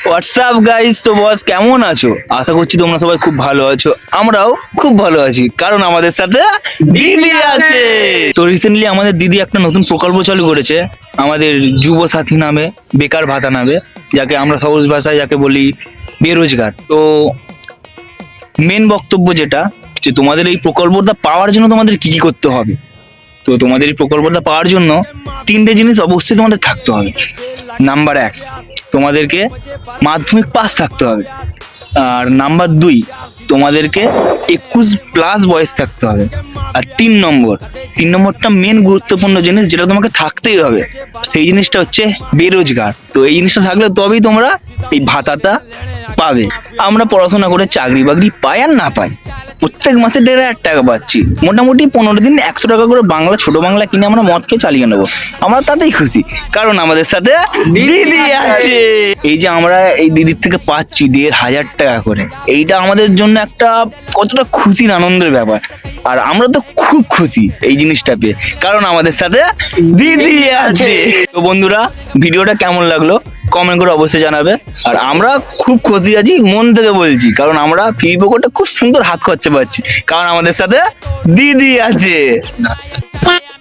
WhatsApp guys, তো বস কেমন আছো? আশা করছি তোমরা সবাই খুব ভালো আছো। আমরাও খুব ভালো আছি, কারণ আমাদের সাথে দিদি আছে। তো রিসেন্টলি আমাদের দিদি একটা নতুন প্রকল্প চালু করেছে, আমাদের যুব সাথী নামে, বেকার ভাতা নামে, যাকে আমরা সহজ ভাষায় যাকে বলি বেরোজগার। তো মেন বক্তব্য যেটা, যে তোমাদের এই প্রকল্পটা পাওয়ার জন্য তোমাদের কি কি করতে হবে। তো তোমাদের এই প্রকল্পটা পাওয়ার জন্য তিনটে জিনিস অবশ্যই তোমাদের থাকতে হবে। নাম্বার এক, তোমাদেরকে মাধ্যমিক পাস থাকতে হবে। আর নাম্বার দুই, তোমাদেরকে 21+ বয়স থাকতে হবে। আর তিন নম্বরটা মেন গুরুত্বপূর্ণ জিনিস, যেটা তোমাকে থাকতেই হবে, সেই জিনিসটা হচ্ছে বেরোজগার। তো এই জিনিসটা থাকলে তবেই তোমরা এই ভাতাটা পাবে। আমরা পড়াশোনা করে চাকরি বাকরি পাই আর না পাই, প্রত্যেক মাসে 1,500 টাকা পাচ্ছি। মোটামুটি 15 দিন 100 টাকা করে বাংলা, ছোট বাংলা কিনে আমরা মদ খেয়ে চালিয়ে নেবো। আমরা তাতেই খুশি, কারণ আমাদের সাথে দিদি আছে। এই যে আমরা এই দিদির থেকে পাচ্ছি 1,500 টাকা করে, এইটা আমাদের জন্য একটা কতটা খুশির আনন্দের ব্যাপার। আর আমরা তো খুব খুশি এই জিনিসটা পেয়ে, কারণ আমাদের সাথে দিদি আছে। তো বন্ধুরা, ভিডিওটা কেমন লাগলো কমেন্ট করে অবশ্যই জানাবে। আর আমরা খুব খুশি আছি, মন থেকে বলছি, কারণ আমরা ফ্রি পকেটে খুব সুন্দর হাত খরচা পাচ্ছি, কারণ আমাদের সাথে দিদি আছে।